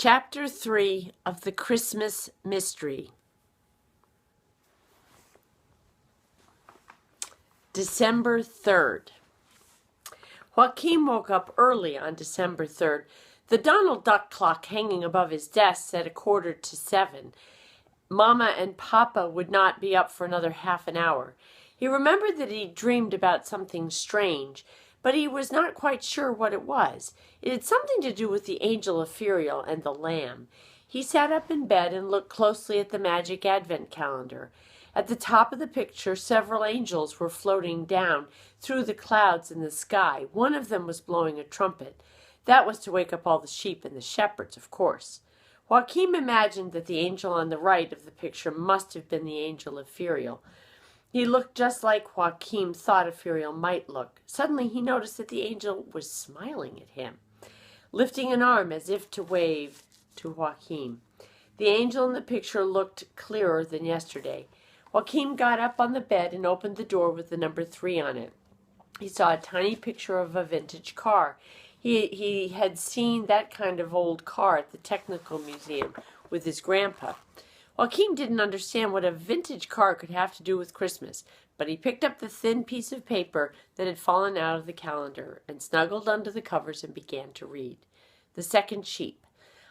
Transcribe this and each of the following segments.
Chapter 3 of the Christmas Mystery. December 3rd. Joachim woke up early on December 3rd. The Donald Duck clock hanging above his desk said 6:45. Mama and Papa would not be up for another half an hour. He remembered that he dreamed about something strange, but he was not quite sure what it was. It had something to do with the angel Ephriel and the lamb. He sat up in bed and looked closely at the magic advent calendar. At the top of the picture, several angels were floating down through the clouds in the sky. One of them was blowing a trumpet. That was to wake up all the sheep and the shepherds, of course. Joachim imagined that the angel on the right of the picture must have been the angel Ephriel. He looked just like Joachim thought Ephriel might look. Suddenly he noticed that the angel was smiling at him, lifting an arm as if to wave to Joachim. The angel in the picture looked clearer than yesterday. Joachim got up on the bed and opened the door with the number 3 on it. He saw a tiny picture of a vintage car. He had seen that kind of old car at the Technical Museum with his grandpa. Joachim didn't understand what a vintage car could have to do with Christmas, but he picked up the thin piece of paper that had fallen out of the calendar and snuggled under the covers and began to read. The second sheep.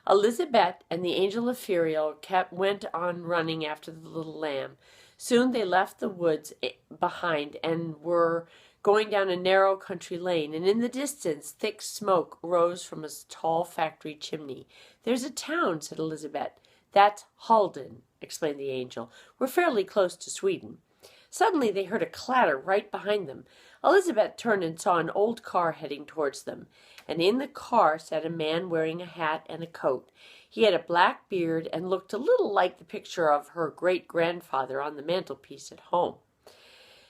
Elizabeth and the angel Ephriel went on running after the little lamb. Soon they left the woods behind and were going down a narrow country lane, and in the distance thick smoke rose from a tall factory chimney. "There's a town," said Elizabeth. "That's Halden," explained the angel. "We're fairly close to Sweden." Suddenly they heard a clatter right behind them. Elizabeth turned and saw an old car heading towards them, and in the car sat a man wearing a hat and a coat. He had a black beard and looked a little like the picture of her great-grandfather on the mantelpiece at home.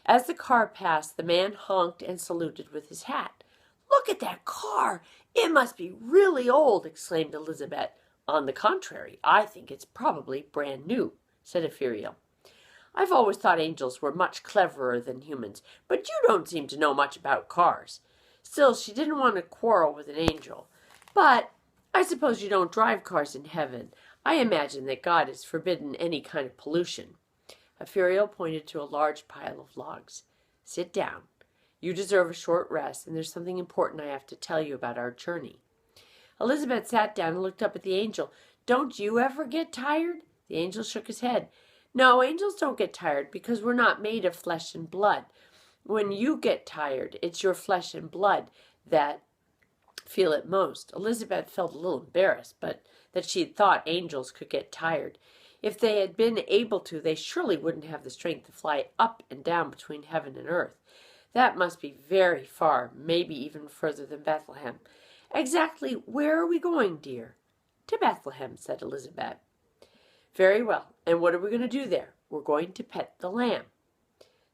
As the car passed, the man honked and saluted with his hat. "Look at that car! It must be really old!" exclaimed Elizabeth. "On the contrary, I think it's probably brand new," said Ephriel. "I've always thought angels were much cleverer than humans, but you don't seem to know much about cars." Still, she didn't want to quarrel with an angel. "But I suppose you don't drive cars in heaven. I imagine that God has forbidden any kind of pollution." Ephriel pointed to a large pile of logs. "Sit down. You deserve a short rest, and there's something important I have to tell you about our journey." Elizabeth sat down and looked up at the angel. "Don't you ever get tired?" The angel shook his head. "No, angels don't get tired because we're not made of flesh and blood. When you get tired, it's your flesh and blood that feel it most." Elizabeth felt a little embarrassed, but that she had thought angels could get tired. If they had been able to, they surely wouldn't have the strength to fly up and down between heaven and earth. That must be very far, maybe even further than Bethlehem. "Exactly where are we going, dear?" "To Bethlehem," said Elizabeth. "Very well. And what are we going to do there?" "We're going to pet the lamb."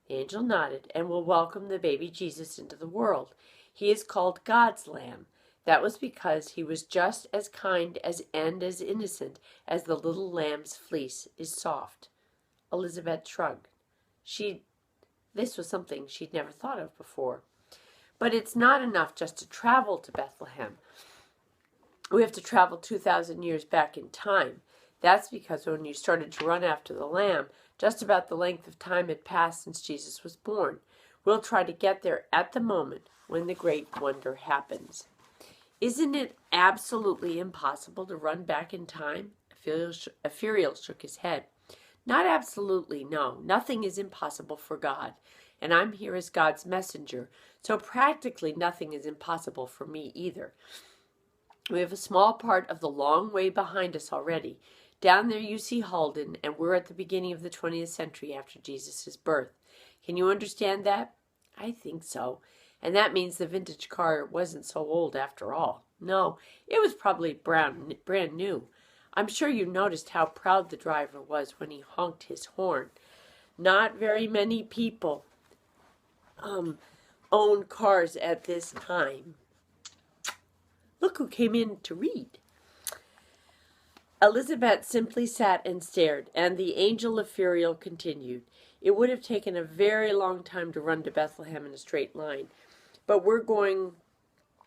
The angel nodded. "And we'll welcome the baby Jesus into the world. He is called God's Lamb. That was because he was just as kind and as innocent as the little lamb's fleece is soft." Elizabeth shrugged. This was something she'd never thought of before. "But it's not enough just to travel to Bethlehem. We have to travel 2,000 years back in time. That's because when you started to run after the lamb, just about the length of time had passed since Jesus was born. We'll try to get there at the moment when the great wonder happens." "Isn't it absolutely impossible to run back in time?" Ephriel shook his head. "Not absolutely, no. Nothing is impossible for God. And I'm here as God's messenger, so practically nothing is impossible for me either. We have a small part of the long way behind us already. Down there you see Halden, and we're at the beginning of the 20th century after Jesus' birth. Can you understand that?" "I think so. And that means the vintage car wasn't so old after all." "No, it was probably brand new. I'm sure you noticed how proud the driver was when he honked his horn. Not very many people own cars at this time. Look who came in to read." Elizabeth simply sat and stared, and the angel Ephriel continued. "It would have taken a very long time to run to Bethlehem in a straight line, but we're going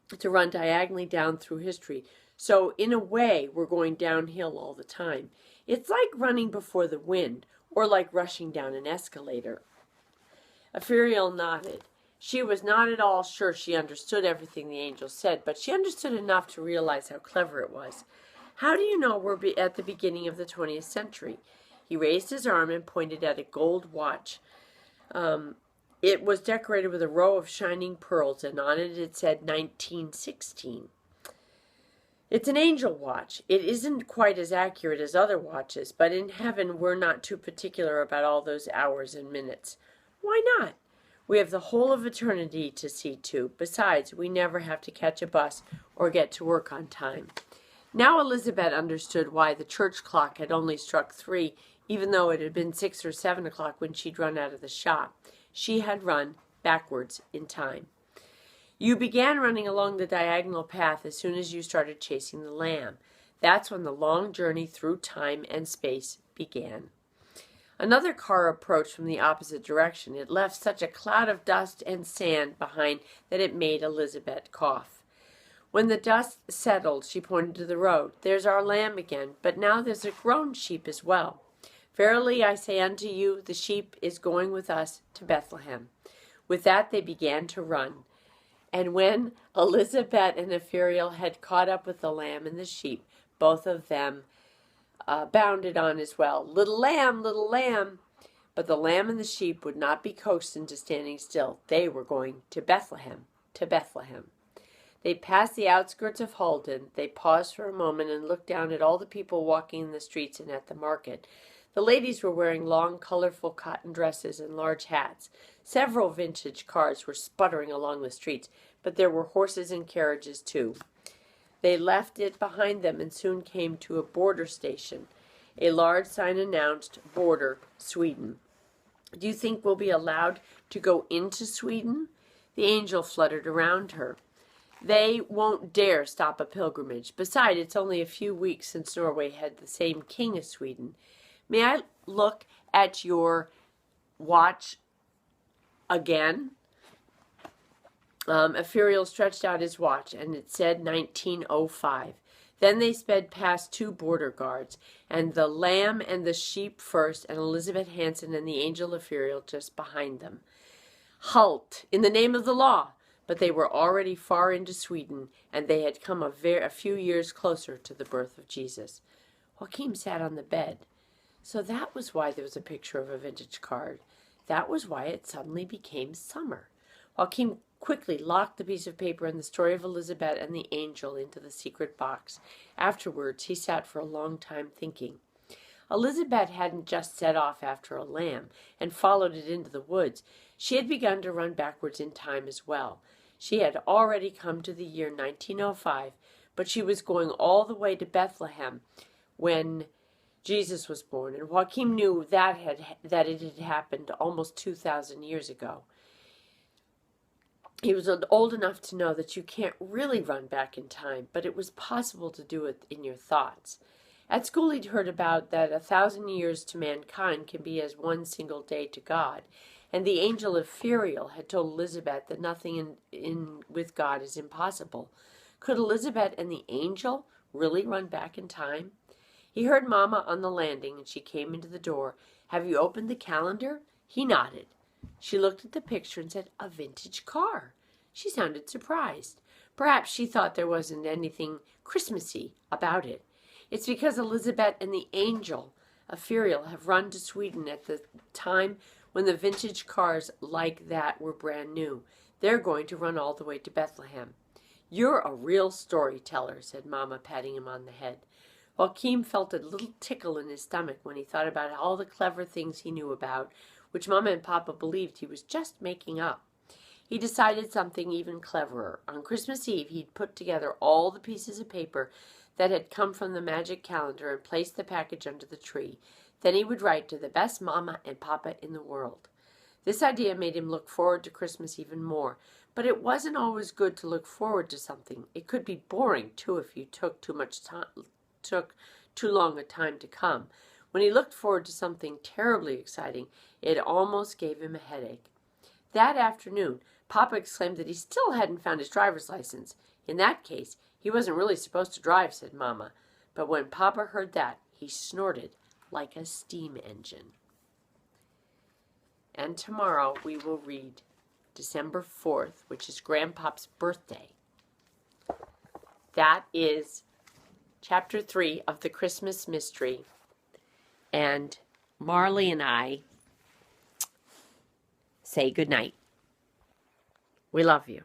to run diagonally down through history, So in a way, we're going downhill all the time. It's like running before the wind, or like rushing down an escalator. Ephriel nodded. She was not at all sure she understood everything the angel said, but she understood enough to realize how clever it was. How do you know we're at the beginning of the 20th century? He raised his arm and pointed at a gold watch. It was decorated with a row of shining pearls, and on it said 1916. It's an angel watch. It isn't quite as accurate as other watches, but in heaven we're not too particular about all those hours and minutes. Why not? We have the whole of eternity to see to. Besides, we never have to catch a bus or get to work on time. Now Elizabeth understood why the church clock had only struck 3, even though it had been 6 or 7 o'clock when she'd run out of the shop. She had run backwards in time. You began running along the diagonal path as soon as you started chasing the lamb. That's when the long journey through time and space began. Another car approached from the opposite direction. It left such a cloud of dust and sand behind that it made Elizabeth cough. When the dust settled, she pointed to the road. There's our lamb again, but now there's a grown sheep as well. Verily I say unto you, the sheep is going with us to Bethlehem. With that they began to run. And when Elizabeth and Ephriel had caught up with the lamb and the sheep, both of them bounded on as well. Little lamb, little lamb. But the lamb and the sheep would not be coaxed into standing still. They were going to Bethlehem, to Bethlehem. They passed the outskirts of Halden. They paused for a moment and looked down at all the people walking in the streets and at the market. The ladies were wearing long, colorful cotton dresses and large hats. Several vintage cars were sputtering along the streets, but there were horses and carriages too. They left it behind them and soon came to a border station. A large sign announced, Border, Sweden. Do you think we'll be allowed to go into Sweden? The angel fluttered around her. They won't dare stop a pilgrimage. Besides, it's only a few weeks since Norway had the same king as Sweden. May I look at your watch again? Ephriel stretched out his watch, and it said 1905. Then they sped past 2 border guards, and the lamb and the sheep first, and Elizabeth Hansen and the angel Ephriel just behind them. Halt! In the name of the law! But they were already far into Sweden, and they had come a few years closer to the birth of Jesus. Joachim sat on the bed. So that was why there was a picture of a vintage card. That was why it suddenly became summer. Joachim quickly locked the piece of paper and the story of Elizabeth and the angel into the secret box. Afterwards, he sat for a long time thinking. Elizabeth hadn't just set off after a lamb and followed it into the woods. She had begun to run backwards in time as well. She had already come to the year 1905, but she was going all the way to Bethlehem when Jesus was born, and Joachim knew that it had happened almost 2,000 years ago. He was old enough to know that you can't really run back in time, but it was possible to do it in your thoughts. At school he'd heard about that 1,000 years to mankind can be as one single day to God, and the angel Ephriel had told Elizabeth that nothing with God is impossible. Could Elizabeth and the angel really run back in time? He heard Mama on the landing, and she came into the door. Have you opened the calendar? He nodded. She looked at the picture and said, a vintage car. She sounded surprised. Perhaps she thought there wasn't anything Christmassy about it. It's because Elizabeth and the angel Ephriel have run to Sweden at the time when the vintage cars like that were brand new. They're going to run all the way to Bethlehem. You're a real storyteller, said Mama, patting him on the head. Joachim felt a little tickle in his stomach when he thought about all the clever things he knew about, which Mama and Papa believed he was just making up. He decided something even cleverer. On Christmas Eve, he'd put together all the pieces of paper that had come from the magic calendar and placed the package under the tree. Then he would write to the best Mama and Papa in the world. This idea made him look forward to Christmas even more, but it wasn't always good to look forward to something. It could be boring, too, if you took too long a time to come. When he looked forward to something terribly exciting, it almost gave him a headache. That afternoon, Papa exclaimed that he still hadn't found his driver's license. In that case, he He wasn't really supposed to drive, said Mama. But when Papa heard that, he snorted like a steam engine. And tomorrow we will read December 4th, which is Grandpa's birthday. That is chapter 3 of the Christmas Mystery. And Marley and I say goodnight. We love you.